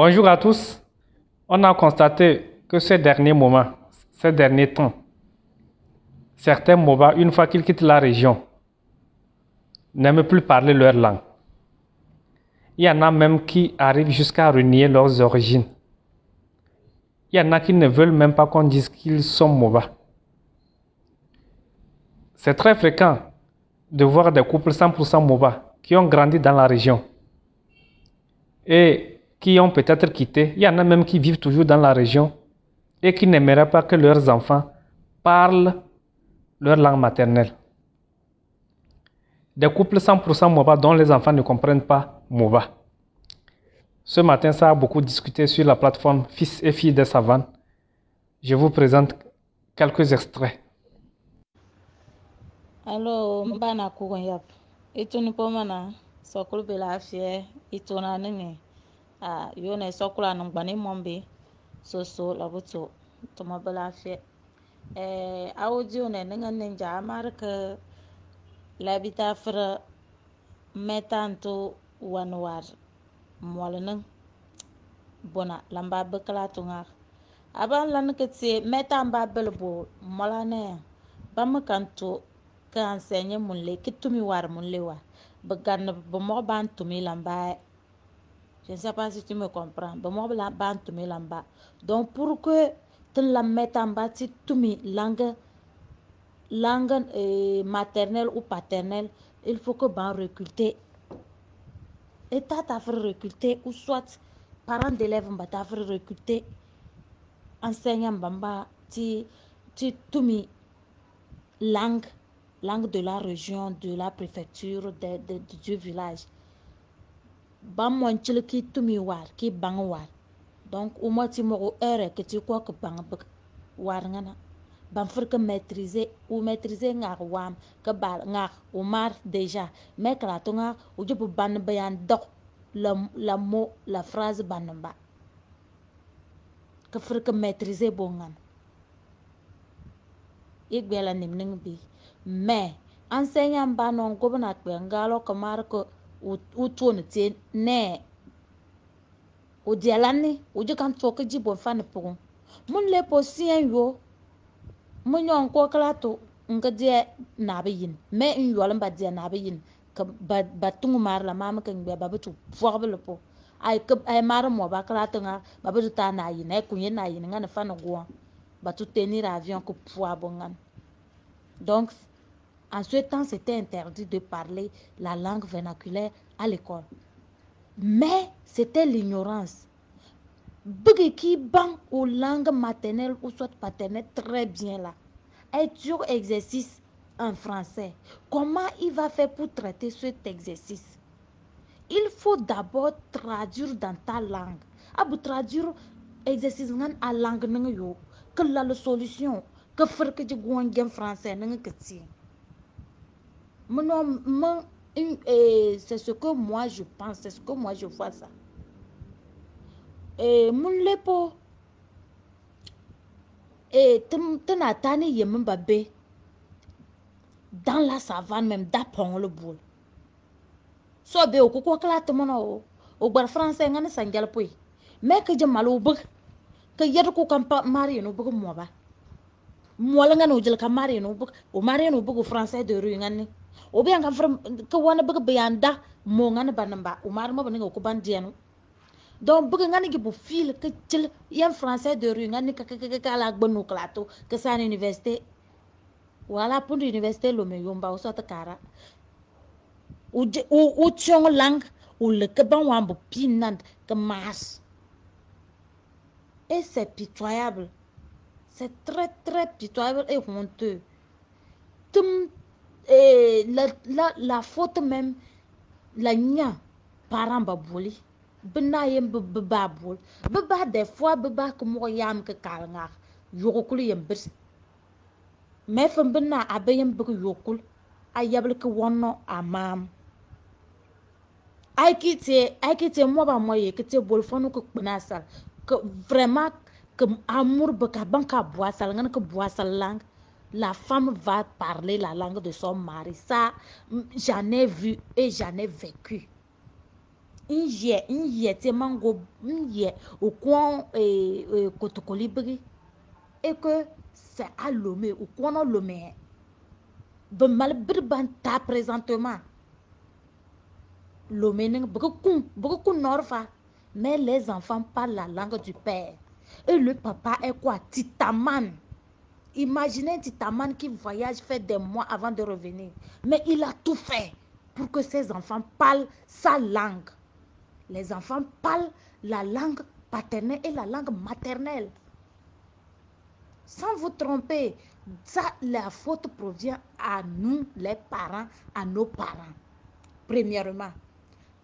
Bonjour à tous. On a constaté que ces derniers moments, ces derniers temps, certains Moba, une fois qu'ils quittent la région, n'aiment plus parler leur langue. Il y en a même qui arrivent jusqu'à renier leurs origines. Il y en a qui ne veulent même pas qu'on dise qu'ils sont Moba. C'est très fréquent de voir des couples 100% Moba qui ont grandi dans la région et qui ont peut-être quitté. Il y en a même qui vivent toujours dans la région et qui n'aimeraient pas que leurs enfants parlent leur langue maternelle. Des couples 100% Moba dont les enfants ne comprennent pas Moba. Ce matin, ça a beaucoup discuté sur la plateforme Fils et Filles des Savanes. Je vous présente quelques extraits. Allo, mbana kugun yap. Itu ni pomana sokul bela fie itu na nini. Yone sokula nung bani mombi so labuto tuma bela fie. Audio ne ninga ninja amarka labita fra metanto wanwar molning bona lamba bekla tunga. Aban lan ketse metan ba belbo molane bamakanto que enseigne mon le que tu mi war mon le wa began be mo ban tu mi lamba. Je ne sais pas si tu me comprends. Be mo ban tu mi lamba. Donc pour que tu la mettes en bas si tu mi langue maternelle ou paternelle, il faut que ban reculter. Et t'as fait reculter ou soit parents d'élèves m'a t'a fait reculter. Enseignant bamba ti tu mi langue de la région, de la préfecture, du village. Bam mon chile qui tumi war, qui bang war. Donc, au moins, tu m'auras heure que tu crois que bang war ngana. Bam faire que maîtriser ngar wam, que bal ngar, ou mar déjà. Mais que la tonga, ou je peux ban bayan dok, la mot, la phrase banamba. Que faire que maîtriser bongan. Ik bela nimning bi. Mais, enseignant ba non gobernat ngalo kamar ko utone te ne o dialani o je kan to ke jibo fan pon mun le po sien yo mun yon ko klato nga die na be yin mais un yo lamba die na be yin ka ba tungu mar la mama kan be ba betu forbele po ay ke ay mar mo ba klato nga ba betu ta na yin ay kunye na yin nga na fan go ba tu tenir avion ko poa bongan. Donc en ce temps, c'était interdit de parler la langue vernaculaire à l'école. Mais c'était l'ignorance. Bouge qui bang aux langues maternelles ou soit paternelles très bien là. Un dur exercice en français. Comment il va faire pour traiter cet exercice? Il faut d'abord traduire dans ta langue. Abu traduire exercice en langue n'engue yo. Que la solution. Que faire que je goûte en français n'engue que si. C'est ce que moi je pense, c'est ce que moi je vois ça. Mon lepo, tenatani yembabe dans la savane même d'apprendre le boule. So be o kuko kala to mono o bar français ngane sangal poy. Mais que je malo bug que yar ko kam mari no bug mo ba. Mo la ngane o jël kam mari no bug o mari no bug français de rue ngane. O bien nga from que wana bëgg bayanda mo ngane banamba o mar mo baninga ko ban dienu donc bëgg ngane gi bu fil que til yam français de rue ngane ka la gbanu klato que ça université wala pour université lo me yomba o sota kara ou tiong lang ou le que ban wambo pinand que mas et c'est pitoyable, c'est très très pitoyable et honteux. La faute même la nya parent baboli bena yem babol baba des fois baba ko mo yam ke kalnga yokul yem bir mais fam bena abayem bu yokul ayabl ke wonno amam ay kite mo ba moye ke te bol fonu ko kpnasal que vraiment que amour baka banka boisal ngana ko boisal lang. La femme va parler la langue de son mari. Ça, j'en ai vu et j'en ai vécu. te mango, au coin Kotokolibri, et que c'est à Lomé, au coin de Lomé. Ben malbrban ta présentement. Lomé, beaucoup norfa. Mais les enfants parlent la langue du père. Et le papa est quoi? Titaman. Imaginez Titaman qui voyage, fait des mois avant de revenir. Mais il a tout fait pour que ses enfants parlent sa langue. Les enfants parlent la langue paternelle et la langue maternelle. Sans vous tromper, ça, la faute provient à nous, les parents, à nos parents, premièrement.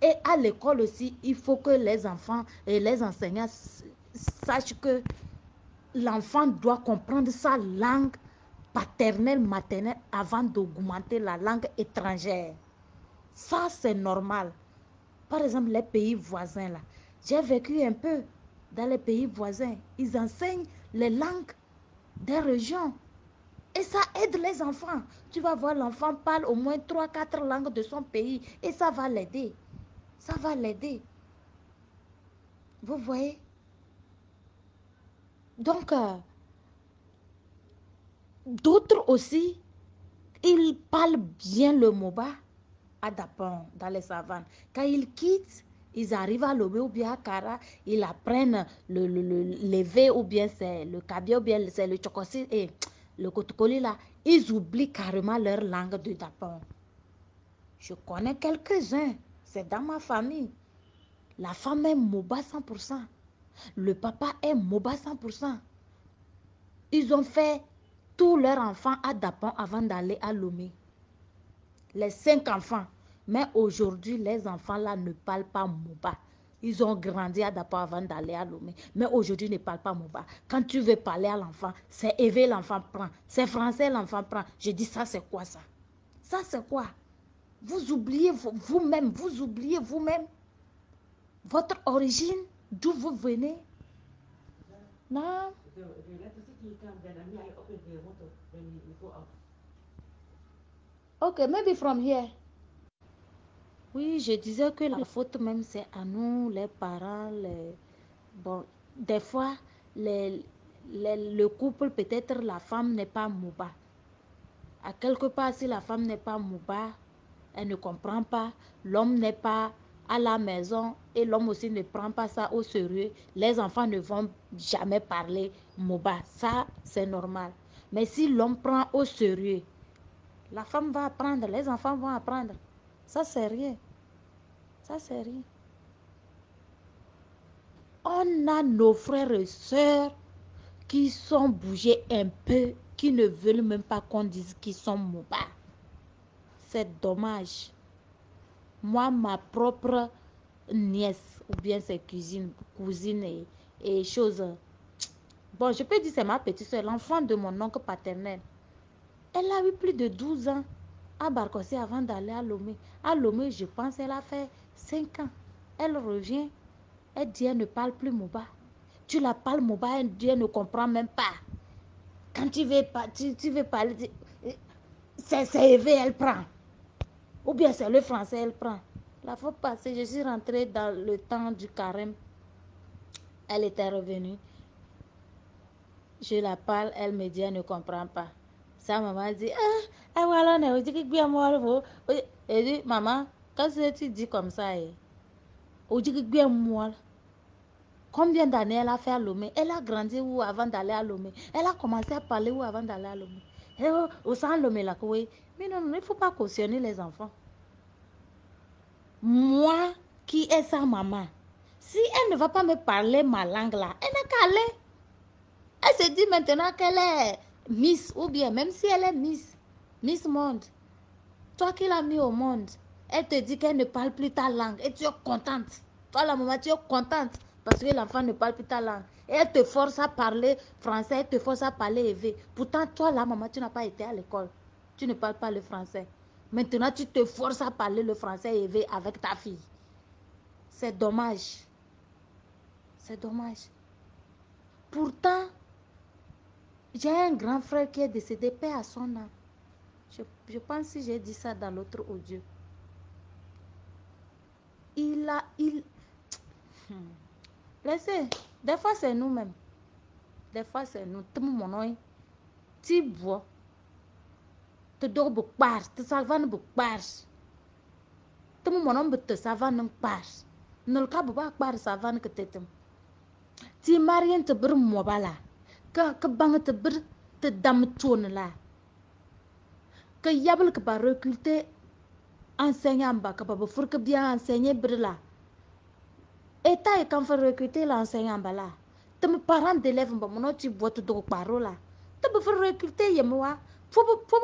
Et à l'école aussi, il faut que les enfants et les enseignants sachent que l'enfant doit comprendre sa langue paternelle, maternelle avant d'augmenter la langue étrangère. Ça, c'est normal. Par exemple, les pays voisins, là. J'ai vécu un peu dans les pays voisins. Ils enseignent les langues des régions. Et ça aide les enfants. Tu vas voir, l'enfant parle au moins 3-4 langues de son pays. Et ça va l'aider. Ça va l'aider. Vous voyez? Donc, d'autres aussi, ils parlent bien le Moba à Dapon, dans les savanes. Quand ils quittent, ils arrivent à Lobé ou bien à Kara, ils apprennent le levé ou bien c'est le kabia ou bien c'est le chocosi et le kotokoli là. Ils oublient carrément leur langue de Dapon. Je connais quelques-uns, c'est dans ma famille. La femme est Moba 100%. Le papa est Moba 100%. Ils ont fait tous leurs enfants à Dapon avant d'aller à Lomé. Les 5 enfants. Mais aujourd'hui, les enfants là ne parlent pas Moba. Ils ont grandi à Dapon avant d'aller à Lomé. Mais aujourd'hui, ils ne parlent pas Moba. Quand tu veux parler à l'enfant, c'est éveillé l'enfant prend. C'est français l'enfant prend. Je dis ça, c'est quoi ça? Ça, c'est quoi? Vous oubliez vous-même, vous oubliez vous-même votre origine, d'où vous venez. Non. Ok, maybe from here. Oui, je disais que la faute même, c'est à nous, les parents. Bon, des fois, le couple, peut-être la femme n'est pas Mouba. À quelque part, si la femme n'est pas Mouba, elle ne comprend pas, l'homme n'est pas à la maison et l'homme aussi ne prend pas ça au sérieux, les enfants ne vont jamais parler Mouba. Ça, c'est normal. Mais si l'homme prend au sérieux, la femme va apprendre, les enfants vont apprendre. Ça, c'est rien. Ça, c'est rien. On a nos frères et sœurs qui sont bougés un peu, qui ne veulent même pas qu'on dise qu'ils sont Moba. C'est dommage. Moi, ma propre nièce, ou bien ses cousines et choses. Bon, je peux dire c'est ma petite soeur, l'enfant de mon oncle paternel. Elle a eu plus de 12 ans à Barkossi avant d'aller à Lomé. À Lomé, je pense elle a fait 5 ans. Elle revient, elle dit elle ne parle plus Moba. Tu la parles Moba, elle dit elle ne comprend même pas. Quand tu veux parler, c'est élevé, elle prend. Ou bien c'est le français, elle prend. La fois passée, je suis rentrée dans le temps du carême. Elle était revenue. Je la parle, elle me dit, elle ne comprend pas. Sa maman dit, ah, voilà, on dit que moi, elle dit, maman, quand tu dis comme ça, on dit que moi. Combien d'années elle a fait à Lomé? Elle a grandi où avant d'aller à Lomé? Elle a commencé à parler où avant d'aller à Lomé? Au sein de Lomé, là, oui. Mais non, il ne faut pas cautionner les enfants. Moi, qui est sa maman, si elle ne va pas me parler ma langue là, elle n'a qu'à aller. Elle se dit maintenant qu'elle est Miss, ou bien même si elle est Miss Monde, toi qui l'as mis au monde, elle te dit qu'elle ne parle plus ta langue et tu es contente. Toi, la maman, tu es contente parce que l'enfant ne parle plus ta langue. Et elle te force à parler français, elle te force à parler élevé. Pourtant, toi, la maman, tu n'as pas été à l'école. Tu ne parles pas le français. Maintenant, tu te forces à parler le français élevé avec ta fille. C'est dommage. C'est dommage. Pourtant, j'ai un grand frère qui est décédé, paix à son âme. Je pense que j'ai dit ça dans l'autre audio. il... Laissez, des fois c'est nous-mêmes. Des fois c'est nous. Tout mon nom, tu vois. Tu dors beaucoup par, tu salvan beaucoup par. Tout mon nom te salvan par. Ne le cas pas par salvan que t'es. Tu marien te brûle moi bala. Que bang te brûle te dame tourne là. Que yable que pas recruter enseignant bas que pas pour que bien enseigner brûle là. Et t'as quand faut recruter l'enseignant bas là. Tu me parents d'élèves bah mon tu vois tout donc parole là. Tu peux faire recruter yemwa. Faut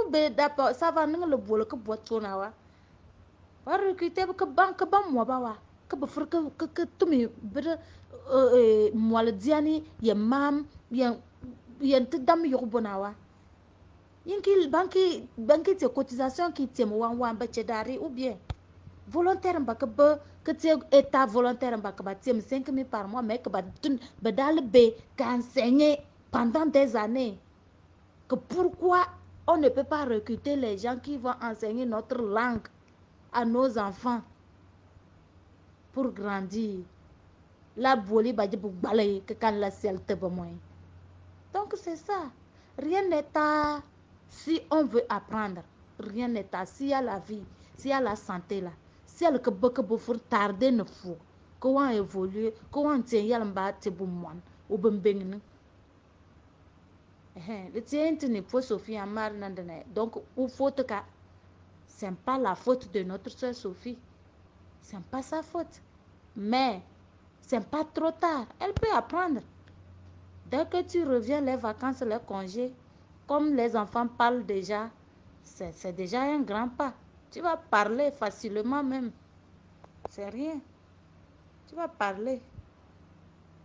be d'abord ça va non le boule que boit tourne là. Va recruter que ban moi ba wa. Que be faire que tu me brûle moi le diani ye mam ye te dame yo bonawa. Yinki banki tes cotisation qui te wan bachedari ou bien volontaire que tu état volontaire que ba 5 000 par mois mais que ba dans le B qu'enseigner pendant des années que pourquoi on ne peut pas recruter les gens qui vont enseigner notre langue à nos enfants pour grandir la boli ba pour balayer que quand la ciel te moins. Donc c'est ça, rien n'est à si on veut apprendre, rien n'est à s'il y a la vie, s'il y a la santé là, si elle que beaucoup faut tarder ne faut, comment évoluer, comment tient y a l'amba te bon ou ben ben. Le tien n'est pas Sophie en mar nandane, donc ou faute que c'est pas la faute de notre soeur Sophie, c'est pas sa faute, mais c'est pas trop tard, elle peut apprendre. Dès que tu reviens, les vacances, les congés, comme les enfants parlent déjà, c'est déjà un grand pas. Tu vas parler facilement même. C'est rien. Tu vas parler.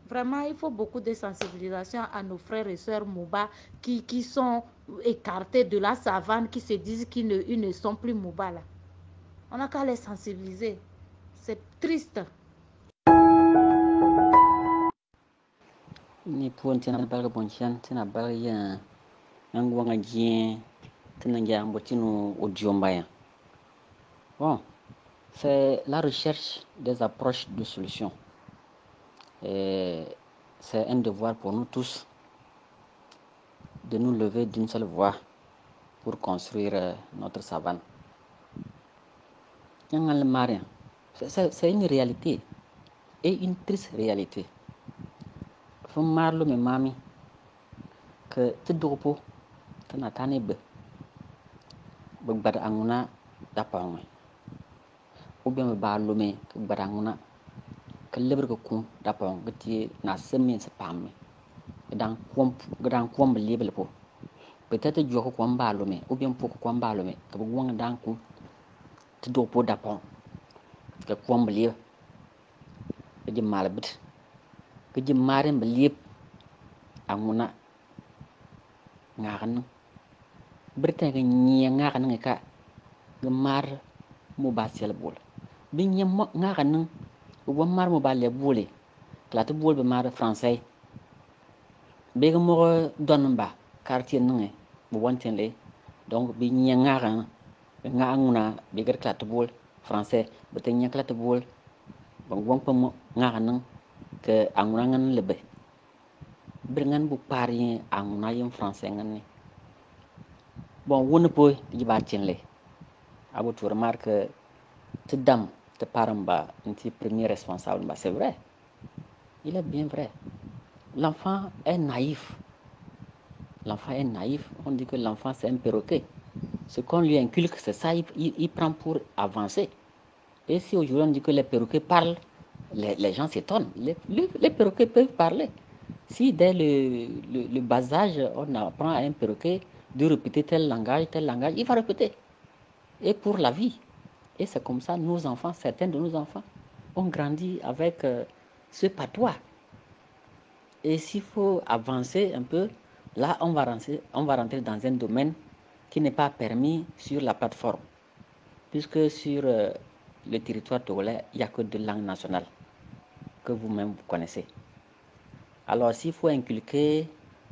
Vraiment, il faut beaucoup de sensibilisation à nos frères et sœurs Mouba qui sont écartés de la savane, qui se disent qu'ils ne sont plus Mouba là. On n'a qu'à les sensibiliser. C'est triste. Ni puan tina barga bonchan tina barga ngwanga jien tina ngambo tino odiombaya. Bon, c'est la recherche des approches de solutions. C'est un devoir pour nous tous de nous lever d'une seule voix pour construire notre savane. C'est une réalité et une triste réalité. Faut marlo me mami que te dopo te natane be gbada anguna dapangwe ou bien me ba lome que gbada anguna que lebre que kun dapang que ti na semi se pamme dan kwom lebel po peut-être joko ko ba lome ou bien pour ko ba lome que wong dan kun te dopo dapang que kwom lebe que di malbit que di maren belib anguna ngaran berita que nyia ngaran ka gemar mo ba sel bol bi nyem ngaran wo mar mo ba le bolé klatu bol be mar français be mo don ba quartier nge mo wonten le donc bi nyia ngaran nganguna be gar klatu bol français be te nyia klatu bol bon won pam ngaran que anguna ngan lebe bringan bu pari anguna yim français ngani bon won po di ba tienle abo tu remarque te dam te paramba un premier responsable bah c'est vrai, il est bien vrai. L'enfant est naïf, on dit que l'enfant c'est un perroquet, ce qu'on lui inculque c'est ça, il prend pour avancer. Et si aujourd'hui on dit que les perroquets parlent, les gens s'étonnent, les perroquets peuvent parler. Si dès le bas âge on apprend à un perroquet de répéter tel langage, il va répéter, et pour la vie. Et c'est comme ça, nos enfants, certains de nos enfants, ont grandi avec ce patois. Et s'il faut avancer un peu, là, on va rentrer dans un domaine qui n'est pas permis sur la plateforme. Puisque sur le territoire togolais, il n'y a que deux langues nationales que vous-même vous connaissez. Alors, s'il faut inculquer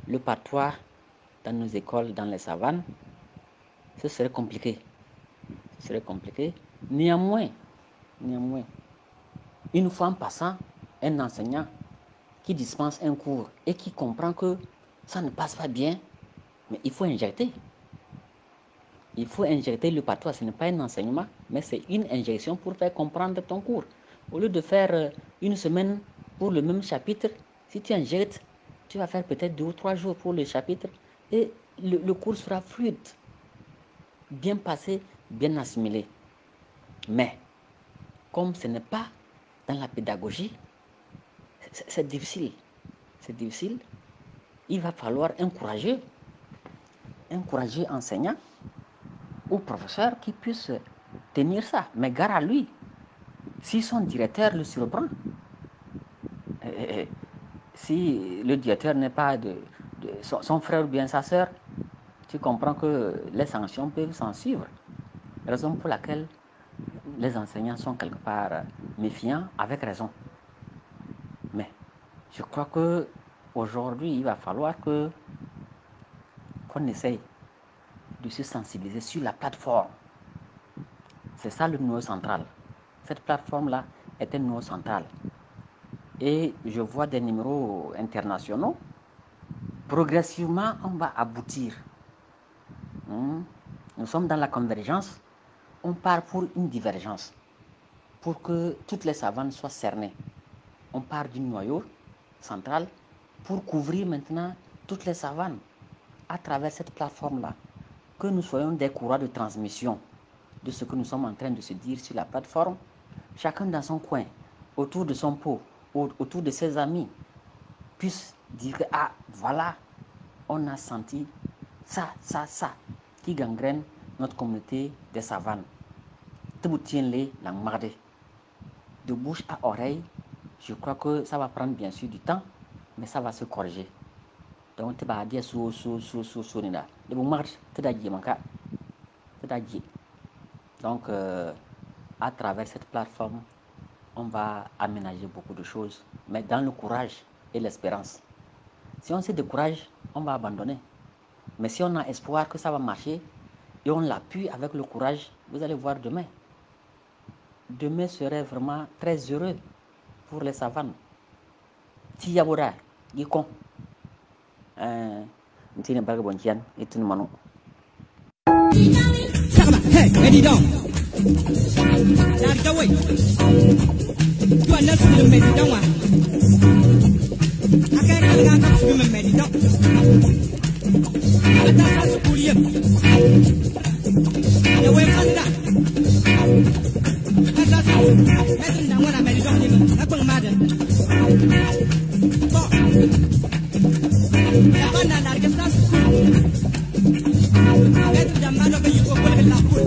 le patois dans nos écoles, dans les savanes, ce serait compliqué. Néanmoins, Une fois en passant, un enseignant qui dispense un cours et qui comprend que ça ne passe pas bien, mais il faut injecter. Il faut injecter le patois. Ce n'est pas un enseignement, mais c'est une injection pour faire comprendre ton cours. Au lieu de faire une semaine pour le même chapitre, si tu injectes, tu vas faire peut-être 2 ou 3 jours pour le chapitre et le cours sera fluide, bien passé, bien assimilé. Mais, comme ce n'est pas dans la pédagogie, c'est difficile. C'est difficile. Il va falloir un courageux enseignant ou professeur qui puisse tenir ça. Mais gare à lui, si son directeur le surprend, si le directeur n'est pas son frère ou bien sa soeur, tu comprends que les sanctions peuvent s'en suivre. Raison pour laquelle les enseignants sont quelque part méfiants, avec raison. Mais je crois que aujourd'hui, il va falloir qu'on essaye de se sensibiliser sur la plateforme. C'est ça le nœud central. Cette plateforme-là est un nœud central. Et je vois des numéros internationaux. Progressivement, on va aboutir. Nous sommes dans la convergence. On part pour une divergence. Pour que toutes les savanes soient cernées. On part du noyau central pour couvrir maintenant toutes les savanes à travers cette plateforme-là. Que nous soyons des courroies de transmission de ce que nous sommes en train de se dire sur la plateforme, chacun dans son coin, autour de son pot, autour de ses amis, puisse dire que, ah, voilà, on a senti ça, qui gangrène notre communauté des savanes. Teboutienle la marde. De bouche à oreille, je crois que ça va prendre bien sûr du temps, mais ça va se corriger. Donc, tu vas dire donc, à travers cette plateforme, on va aménager beaucoup de choses, mais dans le courage et l'espérance. Si on se décourage, on va abandonner. Mais si on a espoir que ça va marcher et on l'appuie avec le courage, vous allez voir demain. Demain serait vraiment très heureux pour les savanes. Tiyabura, Yikon. Ntine baga bonchian, itun manu. Sakaba, hey, Medidon. Larga way. You are not the Medidon one. I can't get out of the Medidon. But that's a school year. The way for that. That's all. When I Medidon, I put mad. La banda larga está Pedro llamado que yo puedo la pul.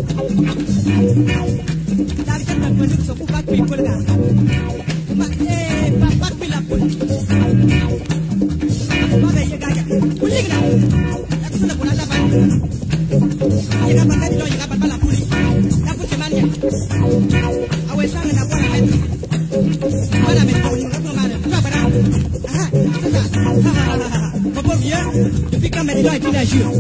Larga está cuando se ocupa people da. Papá pila pul. Papá llega ya. Puligra. La cosa por la banda. Llega para Pedro, llega para la pul. La pul semana. Awesang na buena Pedro. Buena Pedro, no puedo más. No para. Aha. Depuis quand Medidon est une injure.